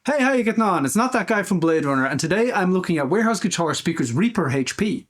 Hey, how you getting on? It's not that guy from Blade Runner, and today I'm looking at Warehouse Guitar Speakers Reaper HP.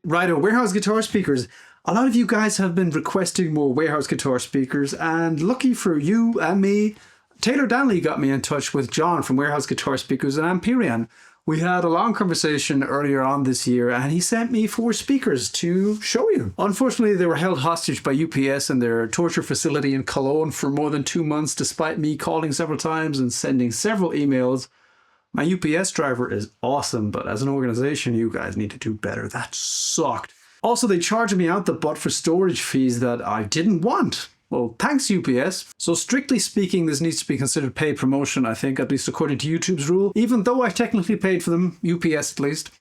Righto, Warehouse Guitar Speakers. A lot of you guys have been requesting more Warehouse Guitar Speakers, and lucky for you and me, Taylor Danley got me in touch with John from Warehouse Guitar Speakers in Empyrean. We had a long conversation earlier on this year, and he sent me 4 speakers to show you. Unfortunately, they were held hostage by UPS in their torture facility in Cologne for more than 2 months, despite me calling several times and sending several emails. My UPS driver is awesome, but as an organization, you guys need to do better. That sucked. Also, they charged me out the butt for storage fees that I didn't want. Well, thanks UPS. So strictly speaking, this needs to be considered paid promotion, I think, at least according to YouTube's rule, even though I technically paid for them, UPS at least.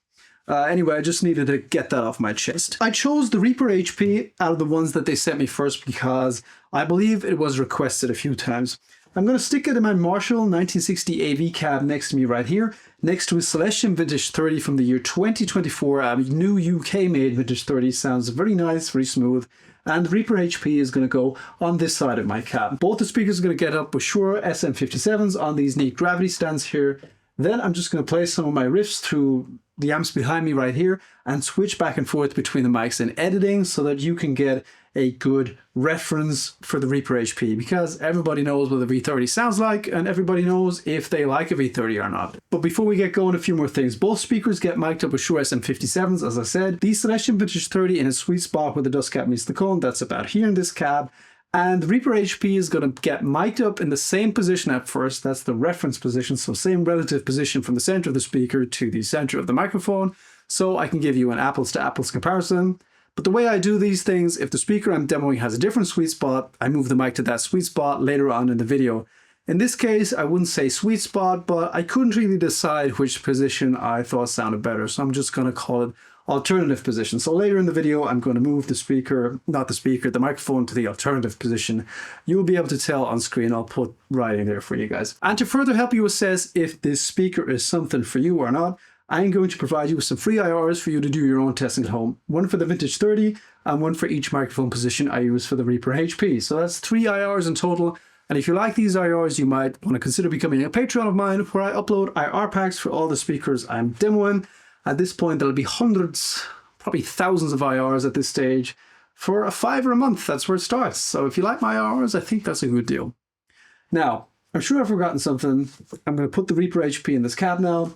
Anyway, I just needed to get that off my chest. I chose the Reaper HP out of the ones that they sent me first because I believe it was requested a few times. I'm going to stick it in my Marshall 1960 AV cab next to me right here, next to a Celestion Vintage 30 from the year 2024. A new UK-made Vintage 30, sounds very nice, very smooth. And the Reaper HP is going to go on this side of my cab. Both the speakers are going to get up with Shure SM57s on these neat gravity stands here. Then I'm just going to play some of my riffs through the amps behind me right here and switch back and forth between the mics in editing so that you can get a good reference for the Reaper HP, because everybody knows what the V30 sounds like and everybody knows if they like a V30 or not. But before we get going, a few more things. Both speakers get mic'd up with Shure SM57s, as I said. The Celestion Vintage 30 in a sweet spot where the dust cap meets the cone, that's about here in this cab. And the Reaper HP is going to get mic'd up in the same position at first. That's the reference position, so same relative position from the center of the speaker to the center of the microphone, so I can give you an apples to apples comparison. But the way I do these things, if the speaker I'm demoing has a different sweet spot, I move the mic to that sweet spot later on in the video. In this case, I wouldn't say sweet spot, but I couldn't really decide which position I thought sounded better, so I'm just going to call it alternative position. So later in the video, I'm going to move the microphone to the alternative position. You'll be able to tell on screen. I'll put writing there for you guys. And to further help you assess if this speaker is something for you or not, I'm going to provide you with some free IRs for you to do your own testing at home. One for the Vintage 30 and one for each microphone position I use for the Reaper HP. So that's 3 IRs in total. And if you like these IRs, you might want to consider becoming a Patreon of mine, where I upload IR packs for all the speakers I'm demoing. At this point, there'll be hundreds, probably thousands of IRs at this stage for a $5 a month. That's where it starts. So if you like my IRs, I think that's a good deal. Now, I'm sure I've forgotten something. I'm going to put the Reaper HP in this cab now.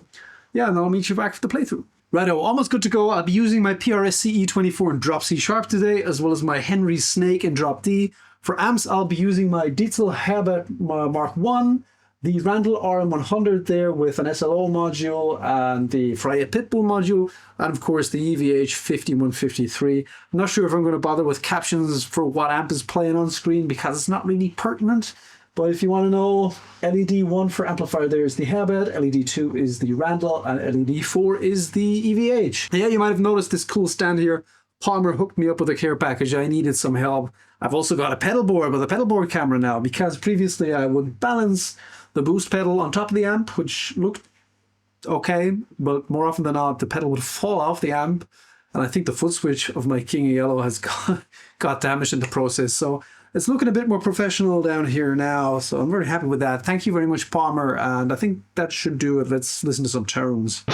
Yeah, and I'll meet you back for the playthrough. Righto, almost good to go. I'll be using my PRS CE24 in drop C sharp today, as well as my Henry Snake in drop D. For amps, I'll be using my Dietzel Herbert Mark 1, the Randall RM100 there with an SLO module, and the Freie Pitbull module, and of course the EVH 5153. I'm not sure if I'm going to bother with captions for what amp is playing on screen because it's not really pertinent. But if you want to know, LED 1 for amplifier there is the Herbert, LED 2 is the Randall, and LED 4 is the EVH. Yeah, you might have noticed this cool stand here. Palmer hooked me up with a care package. I needed some help. I've also got a pedal board with a pedal board camera now, because previously I would balance the boost pedal on top of the amp, which looked okay, but more often than not, the pedal would fall off the amp. And I think the foot switch of my King of Yellow has got damaged in the process. So it's looking a bit more professional down here now, so I'm very happy with that. Thank you very much, Palmer, and I think that should do it. Let's listen to some tones.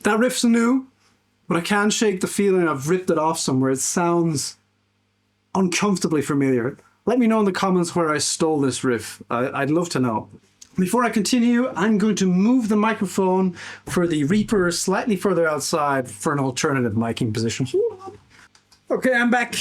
That riff's new, but I can't shake the feeling I've ripped it off somewhere. It sounds uncomfortably familiar. Let me know in the comments where I stole this riff. I'd love to know. Before I continue, I'm going to move the microphone for the Reaper slightly further outside for an alternative miking position. Okay, I'm back.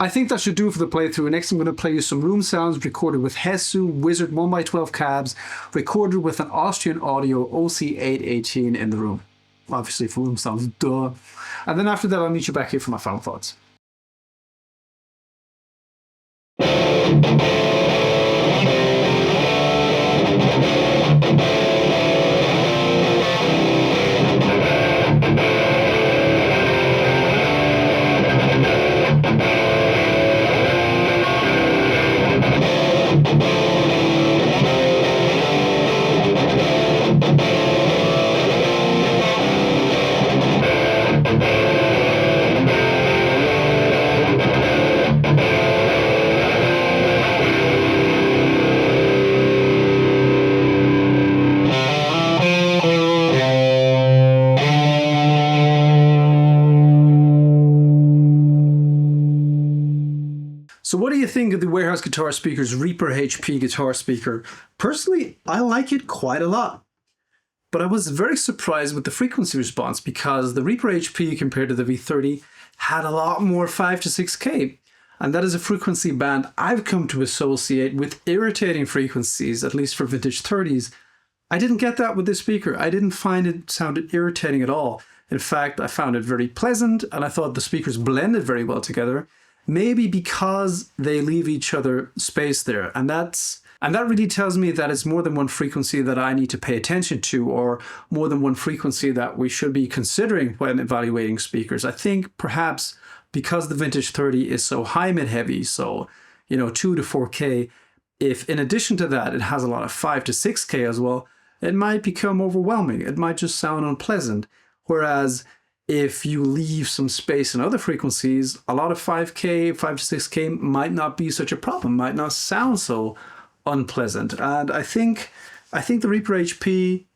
I think that should do it for the playthrough. Next, I'm going to play you some room sounds recorded with Hesu Wizard 1x12 cabs, recorded with an Austrian Audio OC818 in the room. Obviously for room sounds, duh. And then after that, I'll meet you back here for my final thoughts. So what do you think of the Warehouse Guitar Speaker's Reaper HP guitar speaker? Personally, I like it quite a lot. But I was very surprised with the frequency response because the Reaper HP compared to the V30 had a lot more 5 to 6K. And that is a frequency band I've come to associate with irritating frequencies, at least for vintage 30s. I didn't get that with this speaker. I didn't find it sounded irritating at all. In fact, I found it very pleasant and I thought the speakers blended very well together. maybe because they leave each other space there. And that really tells me that it's more than one frequency that I need to pay attention to, or more than one frequency that we should be considering when evaluating speakers. I think perhaps because the Vintage 30 is so high mid heavy, so 2 to 4K, if in addition to that it has a lot of 5 to 6K as well, it might become overwhelming. It might just sound unpleasant. Whereas if you leave some space in other frequencies, a lot of 5K, 5 to 6K might not be such a problem, might not sound so unpleasant. And I think the Reaper HP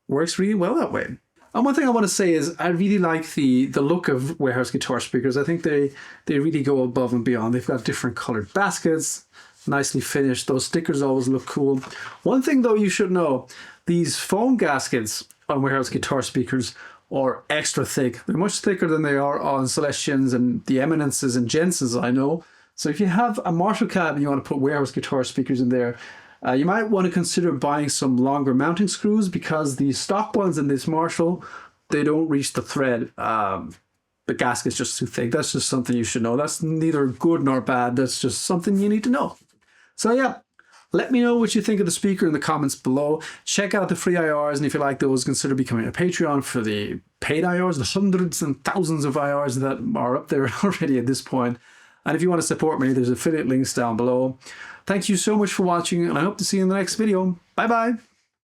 works really well that way. And one thing I want to say is I really like the look of Warehouse guitar speakers. I think they really go above and beyond. They've got different colored baskets, nicely finished. Those stickers always look cool. One thing though you should know, these foam gaskets on Warehouse guitar speakers are extra thick. They're much thicker than they are on Celestions and the Eminences and Jensens, I know. So if you have a Marshall cab and you want to put Warehouse guitar speakers in there, you might want to consider buying some longer mounting screws, because the stock ones in this Marshall, they don't reach the thread. The gasket's just too thick. That's just something you should know. That's neither good nor bad. That's just something you need to know. So yeah, let me know what you think of the speaker in the comments below. Check out the free IRs, and if you like those, consider becoming a Patreon for the paid IRs, the hundreds and thousands of IRs that are up there already at this point. And if you want to support me, there's affiliate links down below. Thank you so much for watching, and I hope to see you in the next video. Bye bye.